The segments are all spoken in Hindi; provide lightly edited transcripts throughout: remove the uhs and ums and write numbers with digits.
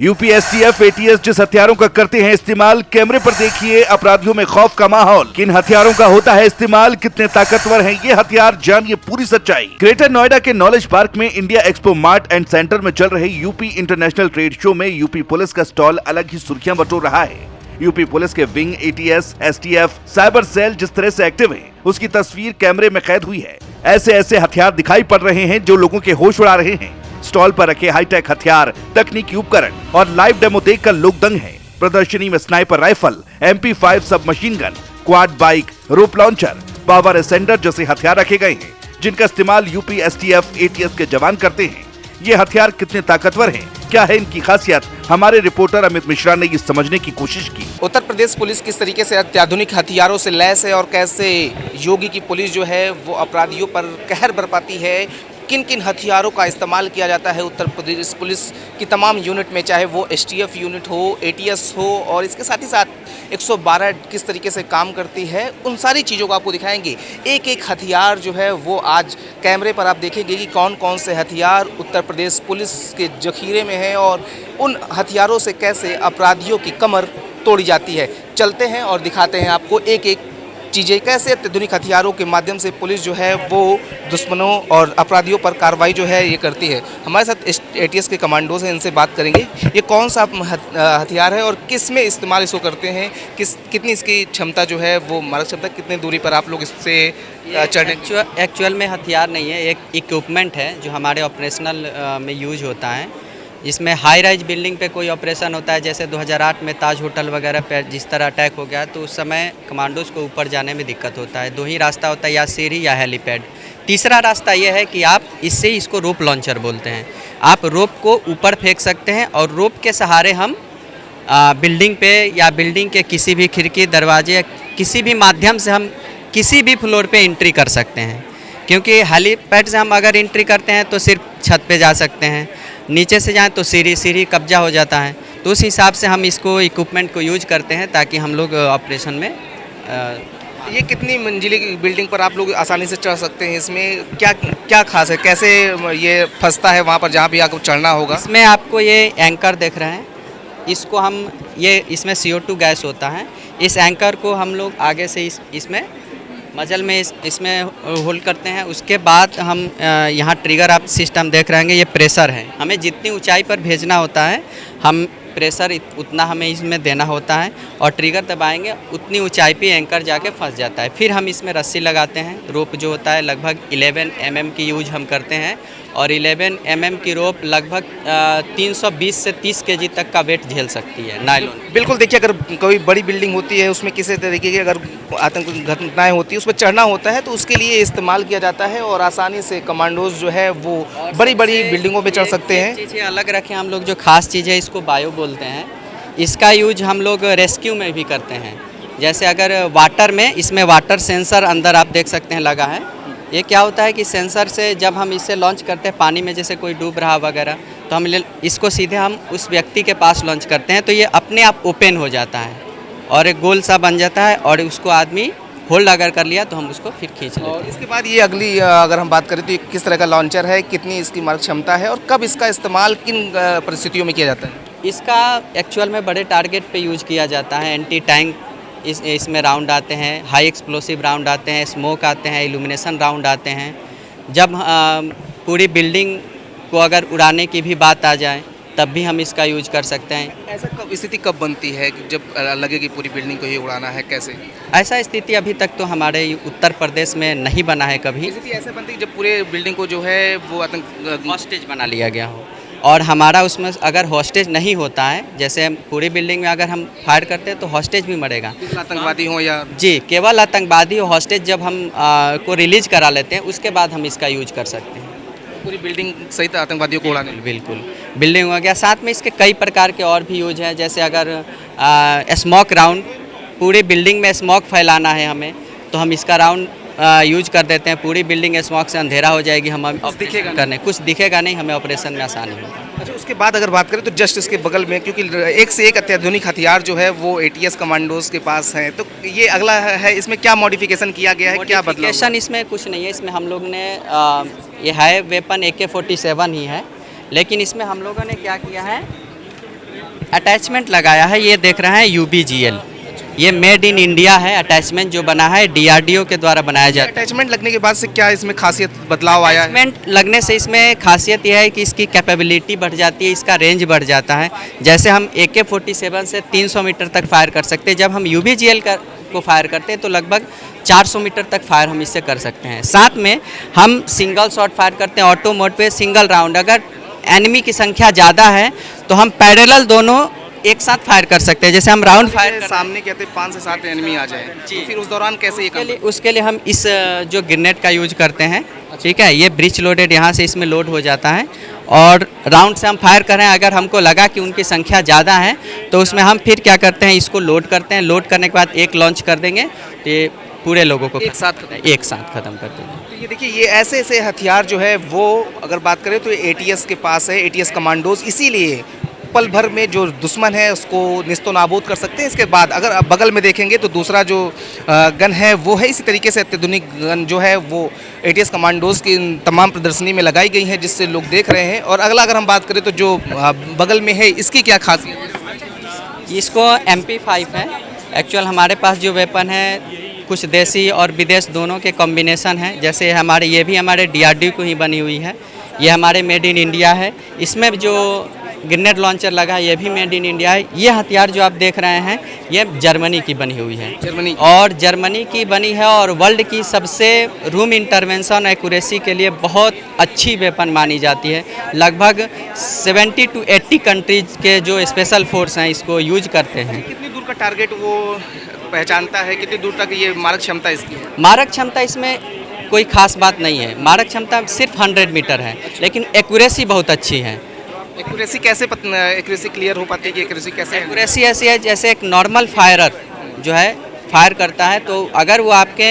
यूपी एसटीएफ एटीएस जिस हथियारों का करते हैं इस्तेमाल, कैमरे पर देखिए अपराधियों में खौफ का माहौल। किन हथियारों का होता है इस्तेमाल, कितने ताकतवर हैं ये हथियार, जानिए पूरी सच्चाई। ग्रेटर नोएडा के नॉलेज पार्क में India Expo Mart and Centre में चल रहे यूपी इंटरनेशनल ट्रेड शो में यूपी पुलिस का स्टॉल अलग ही सुर्खियां बटोर रहा है। यूपी पुलिस के wing, ATS, STF, cyber cell जिस तरह से एक्टिव है, उसकी तस्वीर कैमरे में कैद हुई है। ऐसे ऐसे हथियार दिखाई पड़ रहे हैं जो लोगों के होश उड़ा रहे हैं। स्टॉल पर रखे हाईटेक हथियार, तकनीकी उपकरण और लाइव डेमो देखकर लोग दंग हैं। प्रदर्शनी में स्नाइपर राइफल, MP5 सब मशीन गन, क्वाड बाइक, रोप लॉन्चर, पावर एसेंडर जैसे हथियार रखे गए हैं, जिनका इस्तेमाल यूपी एसटीएफ एटीएस के जवान करते हैं। ये हथियार कितने ताकतवर हैं, क्या है इनकी खासियत, हमारे रिपोर्टर अमित मिश्रा ने ये समझने की कोशिश की। उत्तर प्रदेश पुलिस किस तरीके से अत्याधुनिक हथियारों से लैस है और कैसे योगी की पुलिस जो है वो अपराधियों पर कहर बरपाती है, किन किन हथियारों का इस्तेमाल किया जाता है उत्तर प्रदेश पुलिस की तमाम यूनिट में, चाहे वो एसटीएफ यूनिट हो, एटीएस हो, और इसके साथ ही साथ 112 किस तरीके से काम करती है, उन सारी चीज़ों को आपको दिखाएंगे। एक एक हथियार जो है वो आज कैमरे पर आप देखेंगे कि कौन कौन से हथियार उत्तर प्रदेश पुलिस के जखीरे में हैं और उन हथियारों से कैसे अपराधियों की कमर तोड़ी जाती है। चलते हैं और दिखाते हैं आपको एक एक चीज़ें, कैसे अत्याधुनिक हथियारों के माध्यम से पुलिस जो है वो दुश्मनों और अपराधियों पर कार्रवाई जो है ये करती है। हमारे साथ एटीएस के कमांडोज हैं, इनसे बात करेंगे। ये कौन सा हथियार है और किस में इस्तेमाल इसको करते हैं, कितनी इसकी क्षमता जो है वो मारक क्षमता, कितनी दूरी पर आप लोग इससे चढ़ने? एक्चुअल में हथियार नहीं है, एक इक्विपमेंट है जो हमारे ऑपरेशनल में यूज होता है। इसमें हाई राइज बिल्डिंग पे कोई ऑपरेशन होता है, जैसे 2008 में ताज होटल वगैरह पे जिस तरह अटैक हो गया, तो उस समय कमांडोज को ऊपर जाने में दिक्कत होता है। दो ही रास्ता होता है, या सीढ़ी या हेलीपैड। तीसरा रास्ता ये है कि आप इसको रोप लॉन्चर बोलते हैं। आप रोप को ऊपर फेंक सकते हैं और रोप के सहारे हम बिल्डिंग पे या बिल्डिंग के किसी भी खिड़की, दरवाजे, किसी भी माध्यम से हम किसी भी फ्लोर पे एंट्री कर सकते हैं। क्योंकि हेलीपैड से हम अगर एंट्री करते हैं तो सिर्फ छत पे जा सकते हैं, नीचे से जाएं तो सीढ़ी कब्जा हो जाता है। तो उस हिसाब से हम इसको इक्विपमेंट को यूज करते हैं ताकि हम लोग ऑपरेशन में ये कितनी मंजिली की बिल्डिंग पर आप लोग आसानी से चढ़ सकते हैं? इसमें क्या क्या खास है, कैसे ये फंसता है वहाँ पर जहाँ भी आपको चढ़ना होगा? इसमें आपको ये एंकर देख रहे हैं, इसको हम इसमें CO2 गैस होता है। इस एंकर को हम लोग आगे से इसमें मजल में इसमें होल्ड करते हैं। उसके बाद हम यहाँ ट्रिगर आप सिस्टम देख रहे हैं, ये प्रेशर है। हमें जितनी ऊंचाई पर भेजना होता है, हम प्रेशर उतना हमें इसमें देना होता है और ट्रिगर दबाएंगे, उतनी ऊंचाई पे एंकर जाके फंस जाता है। फिर हम इसमें रस्सी लगाते हैं। रोप जो होता है लगभग 11 mm की यूज हम करते हैं और 11 mm की रोप लगभग 320 से 30 kg तक का वेट झेल सकती है, नायलॉन। बिल्कुल, देखिए अगर कोई बड़ी बिल्डिंग होती है, उसमें किसी तरीके की अगर आतंक घटनाएं होती है, उस पर चढ़ना होता है, तो उसके लिए इस्तेमाल किया जाता है और आसानी से कमांडोज जो है वो बड़ी बड़ी बिल्डिंगों पर चढ़ सकते हैं। चीज़ें अलग रखें हम लोग, जो खास चीज़ है इसको बायो बोलते हैं। इसका यूज हम लोग रेस्क्यू में भी करते हैं। जैसे अगर वाटर में, इसमें वाटर सेंसर अंदर आप देख सकते हैं लगा है। ये क्या होता है कि सेंसर से जब हम इसे लॉन्च करते हैं पानी में, जैसे कोई डूब रहा वगैरह, तो हम इसको सीधे हम उस व्यक्ति के पास लॉन्च करते हैं, तो ये अपने आप ओपन हो जाता है और एक गोल सा बन जाता है और उसको आदमी होल्ड अगर कर लिया तो हम उसको फिर खींच लेते हैं। और इसके बाद ये अगली अगर हम बात करें तो ये किस तरह का लॉन्चर है, कितनी इसकी मारक क्षमता है और कब इसका इस्तेमाल किन परिस्थितियों में किया जाता है? इसका एक्चुअल में बड़े टारगेट पे यूज किया जाता है। एंटी टैंक इसमें राउंड आते हैं, हाई एक्सप्लोसिव राउंड आते हैं, स्मोक आते हैं, इल्यूमिनेशन राउंड आते हैं। जब पूरी बिल्डिंग को अगर उड़ाने की भी बात आ जाए तब भी हम इसका यूज कर सकते हैं। ऐसा स्थिति कब बनती है कि जब लगे कि पूरी बिल्डिंग को ही उड़ाना है, कैसे? ऐसा स्थिति अभी तक तो हमारे उत्तर प्रदेश में नहीं बना है कभी। स्थिति ऐसे बनती है जब पूरे बिल्डिंग को जो है वो हॉस्टेज बना लिया गया हो, और हमारा उसमें अगर हॉस्टेज नहीं होता है, जैसे पूरी बिल्डिंग में अगर हम फायर करते हैं तो हॉस्टेज भी मरेगा। आतंकवादी हो या जी, केवल आतंकवादी हो, हॉस्टेज जब हम को रिलीज करा लेते हैं उसके बाद हम इसका यूज कर सकते हैं। पूरी बिल्डिंग सहित आतंकवादियों को उड़ाने? बिल्कुल, बिल्डिंग हो गया। साथ में इसके कई प्रकार के और भी यूज हैं, जैसे अगर स्मोक राउंड, पूरी बिल्डिंग में स्मोक फैलाना है हमें, तो हम इसका राउंड यूज कर देते हैं। पूरी बिल्डिंग स्मोक से अंधेरा हो जाएगी, हम दिखेगा करने कुछ दिखेगा नहीं, हमें ऑपरेशन में आसानी होगी। अच्छा, उसके बाद अगर बात करें तो जस्ट इसके बगल में, क्योंकि एक से एक अत्याधुनिक हथियार जो है वो एटीएस कमांडोज के पास हैं, तो ये अगला है, इसमें क्या मॉडिफिकेशन किया गया है, क्या बदलाव? मॉडिफिकेशन इसमें कुछ नहीं है। इसमें हम लोग ने ये है वेपन AK-47 ही है, लेकिन इसमें हम लोगों ने क्या किया है, अटैचमेंट लगाया है, ये देख रहे हैं UBGL, ये मेड इन इंडिया है। अटैचमेंट जो बना है DRDO के द्वारा बनाया जाता है। अटैचमेंट लगने के बाद से क्या इसमें खासियत बदलाव आया है? अटैचमेंट लगने से इसमें खासियत यह है कि इसकी कैपेबिलिटी बढ़ जाती है, इसका रेंज बढ़ जाता है। जैसे हम AK-47 से 300 मीटर तक फायर कर सकते हैं, जब हम UBGL को फायर करते हैं तो लगभग 400 मीटर तक फायर हम इससे कर सकते हैं। साथ में हम सिंगल शॉट फायर करते हैं ऑटो मोड पे, सिंगल राउंड। अगर एनिमी की संख्या ज़्यादा है तो हम पैरेलल दोनों एक साथ फायर कर सकते हैं। जैसे हम राउंड फायर सामने कहते हैं 5 से 7 एनिमी आ जाए, तो फिर उस दौरान कैसे ये काम? उसके लिए हम इस जो ग्रेनेड का यूज करते हैं, ठीक है, ये ब्रिज लोडेड यहाँ से इसमें लोड हो जाता है और राउंड से हम फायर कर रहे हैं। अगर हमको लगा कि उनकी संख्या ज़्यादा है तो उसमें हम फिर क्या करते हैं, इसको लोड करते हैं। लोड करने के बाद एक लॉन्च कर देंगे तो ये पूरे लोगों को एक साथ ख़त्म कर देंगे। तो ये देखिए, ये ऐसे ऐसे हथियार जो है वो अगर बात करें तो ATS के पास है, ATS कमांडोज, इसीलिए पल भर में जो दुश्मन है उसको निस्तो नाबूद कर सकते हैं। इसके बाद अगर आप बगल में देखेंगे तो दूसरा जो गन है वो है इसी तरीके से अत्याधुनिक गन जो है वो ATS कमांडोज की तमाम प्रदर्शनी में लगाई गई है, जिससे लोग देख रहे हैं। और अगला अगर हम बात करें तो जो बगल में है इसकी क्या खासियत है? इसको MP5 है। एक्चुअल हमारे पास जो वेपन है कुछ देसी और विदेश दोनों के कॉम्बिनेशन है। जैसे हमारे ये भी हमारे DRDO को ही बनी हुई है, ये हमारे मेड इन इंडिया है। इसमें जो ग्रेनेड लॉन्चर लगा है ये भी मेड इन इंडिया है। ये हथियार जो आप देख रहे हैं ये जर्मनी की बनी हुई है, जर्मनी की बनी है और वर्ल्ड की सबसे रूम इंटरवेंशन एक्यूरेसी के लिए बहुत अच्छी वेपन मानी जाती है। लगभग 70 to 80 कंट्रीज के जो स्पेशल फोर्स हैं इसको यूज करते हैं। कितनी दूर का टारगेट वो पहचानता है, कितनी दूर तक ये मारक क्षमता इसकी है? मारक क्षमता इसमें कोई खास बात नहीं है, मारक क्षमता सिर्फ 100 मीटर है, लेकिन एक्यूरेसी बहुत अच्छी है। एक्यूरेसी कैसे एक्यूरेसी क्लियर हो पाती है कि एक्यूरेसी कैसे? एक्यूरेसी ऐसी है जैसे एक नॉर्मल फायरर जो है फायर करता है तो अगर वो आपके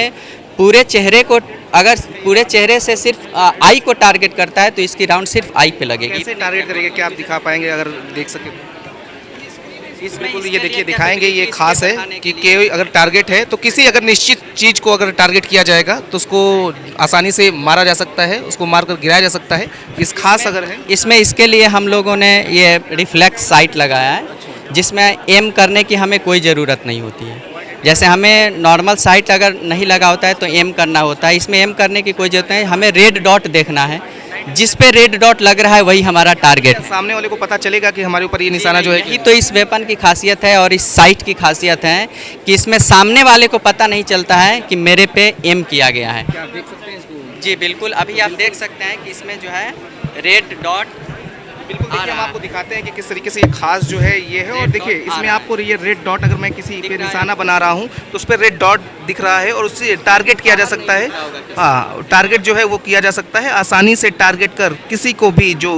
पूरे चेहरे को, अगर पूरे चेहरे से सिर्फ आई को टारगेट करता है तो इसकी राउंड सिर्फ आई पे लगेगी। कैसे टारगेट करेंगे, क्या आप दिखा पाएंगे अगर देख सके? बिल्कुल, ये देखिए दिखाएंगे, ये खास है कि कोई अगर टारगेट है तो किसी अगर निश्चित चीज़ को अगर टारगेट किया जाएगा तो उसको आसानी से मारा जा सकता है, उसको मारकर गिराया जा सकता है। इस खास अगर है इसमें इसके लिए हम लोगों ने ये रिफ्लेक्स साइट लगाया है जिसमें एम करने की हमें कोई ज़रूरत नहीं होती है। जैसे हमें नॉर्मल साइट अगर नहीं लगा होता है तो एम करना होता है, इसमें एम करने की कोई ज़रूरत नहीं। हमें रेड डॉट देखना है, जिस पे रेड डॉट लग रहा है वही हमारा टारगेट। सामने वाले को पता चलेगा कि हमारे ऊपर ये निशाना जो है। यही तो इस वेपन की खासियत है और इस साइट की खासियत है कि इसमें सामने वाले को पता नहीं चलता है कि मेरे पे एम किया गया है। क्या आप देख सकते हैं इसको? जी बिल्कुल, अभी आप देख सकते हैं कि इसमें जो है रेड डॉट बिल्कुल, देखिए हम आपको दिखाते हैं कि किस तरीके से ये खास जो है ये है। और देखिए इसमें आपको ये रेड डॉट, अगर मैं किसी पे निशाना बना रहा हूँ तो उस पर रेड डॉट दिख रहा है और उससे टारगेट किया जा सकता है। हाँ, टारगेट जो है वो किया जा सकता है, आसानी से टारगेट कर किसी को भी जो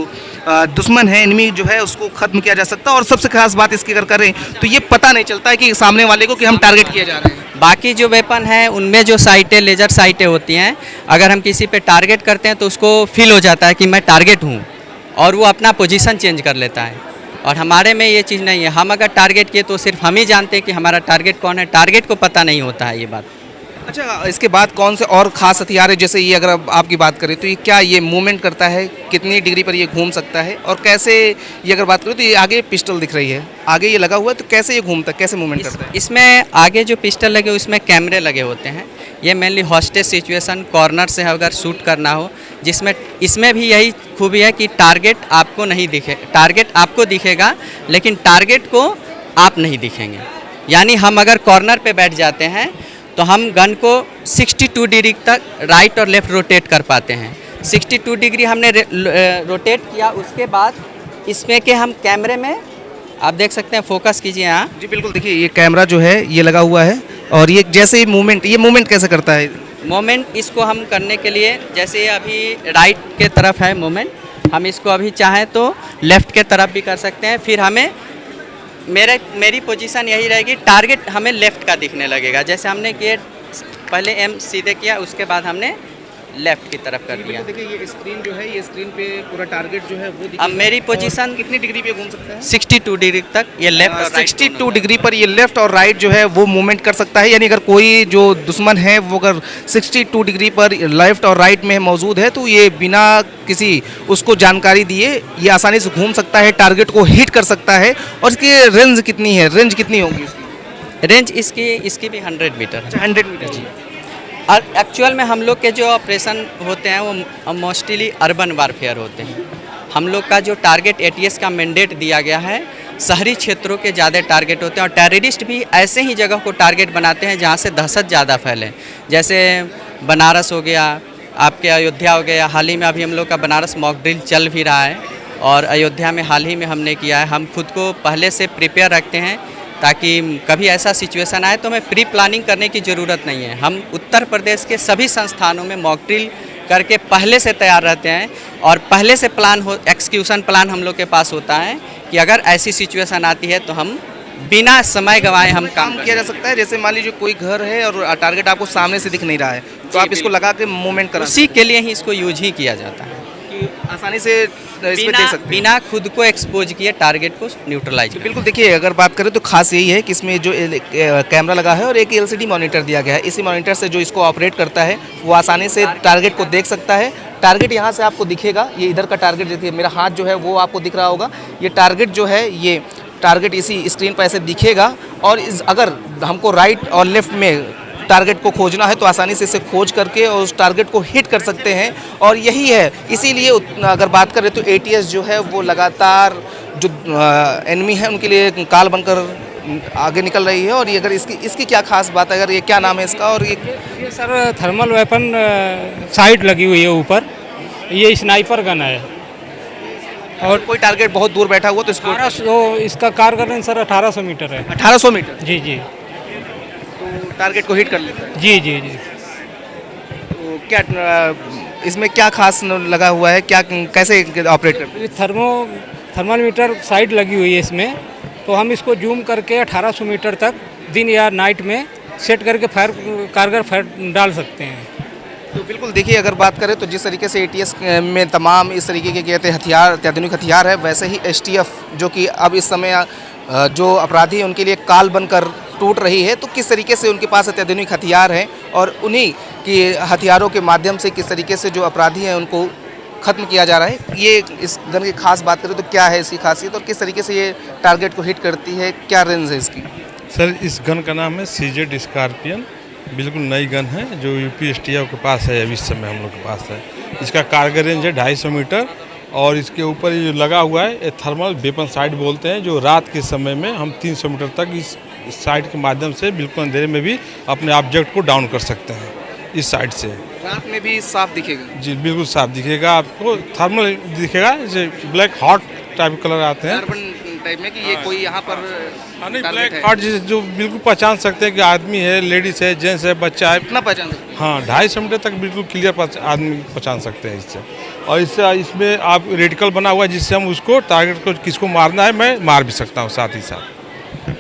दुश्मन है, एनिमी जो है उसको खत्म किया जा सकता है। और सबसे खास बात इसकी अगर करें तो ये पता नहीं चलता है कि सामने वाले को कि हम टारगेट किए जा रहे हैं। बाकी जो वेपन है उनमें जो साइटें, लेजर साइटें होती हैं, अगर हम किसी पे टारगेट करते हैं तो उसको फील हो जाता है कि मैं टारगेट हूँ और वो अपना पोजीशन चेंज कर लेता है। और हमारे में ये चीज़ नहीं है, हम अगर टारगेट किए तो सिर्फ हम ही जानते हैं कि हमारा टारगेट कौन है, टारगेट को पता नहीं होता है ये बात। अच्छा, इसके बाद कौन से और खास हथियार है? जैसे ये अगर आपकी बात करें तो ये क्या ये मूवमेंट करता है, कितनी डिग्री पर ये घूम सकता है, और कैसे ये अगर बात करें तो ये आगे पिस्टल दिख रही है, आगे ये लगा हुआ है, तो कैसे ये घूमता है, कैसे मूवमेंट करता है? इसमें आगे जो पिस्टल लगे उसमें कैमरे लगे होते हैं। ये मेनली हॉस्टेज सिचुएशन, कॉर्नर से अगर शूट करना हो, जिसमें इसमें भी यही खूबी है कि टारगेट आपको नहीं दिखे, टारगेट आपको दिखेगा लेकिन टारगेट को आप नहीं दिखेंगे। यानी हम अगर कॉर्नर पे बैठ जाते हैं तो हम गन को 62 डिग्री तक राइट और लेफ़्ट रोटेट कर पाते हैं। 62 डिग्री हमने रोटेट किया, उसके बाद इसमें के हम कैमरे में आप देख सकते हैं, फोकस कीजिए यहाँ। जी बिल्कुल, देखिए ये कैमरा जो है ये लगा हुआ है और ये जैसे ये मूवमेंट कैसे करता है? मोमेंट इसको हम करने के लिए, जैसे ये अभी राइट के तरफ है मोमेंट, हम इसको अभी चाहें तो लेफ़्ट के तरफ भी कर सकते हैं। फिर हमें मेरी पोजीशन यही रहेगी, टारगेट हमें लेफ़्ट का दिखने लगेगा। जैसे हमने किए, पहले एम सीधे किया, उसके बाद हमने लेफ्ट की तरफ कर दिया। देखिए ये स्क्रीन जो है, ये स्क्रीन पे पूरा टारगेट जो है वो अब मेरी पोजीशन कितनी डिग्री पे घूम सकता है? 62 डिग्री तक ये लेफ्ट और राइट 62 डिग्री पर ये लेफ्ट और राइट जो है वो मूवमेंट कर सकता है। यानी अगर कोई जो दुश्मन है वो अगर 62 डिग्री पर लेफ्ट और राइट में मौजूद है तो ये बिना किसी उसको जानकारी दिए ये आसानी से घूम सकता है, टारगेट को हिट कर सकता है। और इसकी रेंज कितनी है, रेंज कितनी होगी इसकी? रेंज इसकी भी 100 मीटर। 100 मीटर जी। और एक्चुअल में हम लोग के जो ऑपरेशन होते हैं वो मोस्टली अर्बन वारफेयर होते हैं। हम लोग का जो टारगेट एटीएस का मैंडेट दिया गया है, शहरी क्षेत्रों के ज़्यादा टारगेट होते हैं और टेररिस्ट भी ऐसे ही जगह को टारगेट बनाते हैं जहाँ से दहशत ज़्यादा फैले। जैसे बनारस हो गया, आपके अयोध्या हो गया। हाल ही में अभी हम लोग का बनारस मॉक ड्रिल चल भी रहा है और अयोध्या में हाल ही में हमने किया है। हम खुद को पहले से प्रिपेयर रखते हैं ताकि कभी ऐसा सिचुएशन आए तो हमें प्री प्लानिंग करने की ज़रूरत नहीं है। हम उत्तर प्रदेश के सभी संस्थानों में मॉक ड्रिल करके पहले से तैयार रहते हैं और पहले से एक्सक्यूशन प्लान हम लोग के पास होता है कि अगर ऐसी सिचुएशन आती है तो हम बिना समय गंवाए हम काम किया जा सकता है। जैसे मान लीजिए कोई घर है और टारगेट आपको सामने से दिख नहीं रहा है तो आप इसको लगा के मूवमेंट करा उसी के लिए ही इसको यूज ही किया जाता है कि आसानी से इसमें देख सकते हैं। बिना खुद को एक्सपोज किए टारगेट को न्यूट्रलाइज। बिल्कुल देखिए, अगर बात करें तो खास यही है कि इसमें जो कैमरा लगा है और एक एलसीडी मॉनिटर दिया गया है। इसी मॉनिटर से जो इसको ऑपरेट करता है वो आसानी से टारगेट को देख सकता है। टारगेट यहाँ से आपको दिखेगा, ये इधर का टारगेट देखिए, मेरा हाथ जो है वो आपको दिख रहा होगा। ये टारगेट जो है ये टारगेट इसी स्क्रीन पर ऐसे दिखेगा और अगर हमको राइट और लेफ्ट में टारगेट को खोजना है तो आसानी से इसे खोज करके और उस टारगेट को हिट कर सकते हैं। और यही है, इसीलिए अगर बात करें तो एटीएस जो है वो लगातार जो एनिमी है उनके लिए काल बनकर आगे निकल रही है। और ये अगर इसकी क्या खास बात है, अगर ये क्या नाम है इसका? और ये सर थर्मल वेपन साइट लगी हुई है ऊपर, ये स्नाइपर गन है। और कोई टारगेट बहुत दूर बैठा हुआ तो इसको 1800 इसका कार रेंज सर 1800 मीटर है। 1800 मीटर? जी जी। तो टारगेट को हिट कर लेता है। जी जी जी। तो क्या इसमें क्या खास लगा हुआ है, क्या कैसे ऑपरेट करते हैं? थर्मल मीटर साइट लगी हुई है इसमें, तो हम इसको जूम करके 1800 मीटर तक दिन या नाइट में सेट करके कारगर फायर डाल सकते हैं। तो बिल्कुल देखिए, अगर बात करें तो जिस तरीके से एटीएस में तमाम इस तरीके के कहते हैं हथियार, अत्याधुनिक हथियार है, वैसे ही एसटीएफ जो कि अब इस समय जो अपराधी हैं उनके लिए काल बनकर टूट रही है, तो किस तरीके से उनके पास अत्याधुनिक हथियार हैं और उन्हीं के हथियारों के माध्यम से किस तरीके से जो अपराधी हैं उनको ख़त्म किया जा रहा है। ये इस गन की खास बात करें तो क्या है इसकी खासियत और किस तरीके से ये टारगेट को हिट करती है, क्या रेंज है इसकी? सर इस गन का नाम है सीजेड स्कॉर्पियन। बिल्कुल नई गन है जो यूपी एसटीएफ के पास है, अभी इस समय हम लोग के पास है। इसका कारगर रेंज है 250 मीटर और इसके ऊपर ये जो लगा हुआ है ये थर्मल वेपन साइट बोलते हैं, जो रात के समय में हम 300 मीटर तक इस साइट के माध्यम से बिल्कुल अंधेरे में भी अपने ऑब्जेक्ट को डाउन कर सकते हैं। इस साइड से रात में भी साफ दिखेगा? जी बिल्कुल साफ दिखेगा आपको, थर्मल दिखेगा, जैसे ब्लैक हॉट टाइप कलर आते हैं कार्बन टाइप में कि ये कोई यहाँ पर नहीं ब्लैक हॉट जो बिल्कुल पहचान सकते हैं कि आदमी है, लेडीज है, जेंट्स है, बच्चा है, इतना पहचान सकते हैं? हाँ 250 मीटर तक बिल्कुल क्लियर आदमी पहचान सकते हैं इससे। और इससे इसमें आप रेडिकल बना हुआ है जिससे हम उसको टारगेट को किसको मारना है मैं मार भी सकता हूँ साथ ही साथ।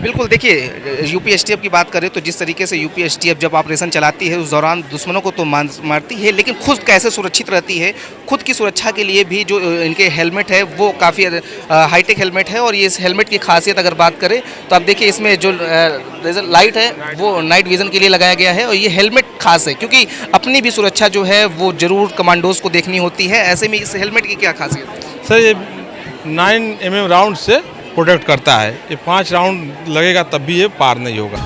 बिल्कुल देखिए, यूपी एसटीएफ की बात करें तो जिस तरीके से यूपी एसटीएफ जब ऑपरेशन चलाती है उस दौरान दुश्मनों को तो मारती है, लेकिन खुद कैसे सुरक्षित रहती है, खुद की सुरक्षा के लिए भी जो इनके हेलमेट है वो काफ़ी हाईटेक हेलमेट है। और ये इस हेलमेट की खासियत अगर बात करें तो आप देखिए इसमें जो लाइट है वो नाइट विजन के लिए लगाया गया है। और ये हेलमेट खास है क्योंकि अपनी भी सुरक्षा जो है वो ज़रूर कमांडोज को देखनी होती है। ऐसे में इस हेलमेट की क्या खासियत है? सर ये 9 mm राउंड से प्रोटेक्ट करता है, ये 5 राउंड लगेगा तब भी ये पार नहीं होगा।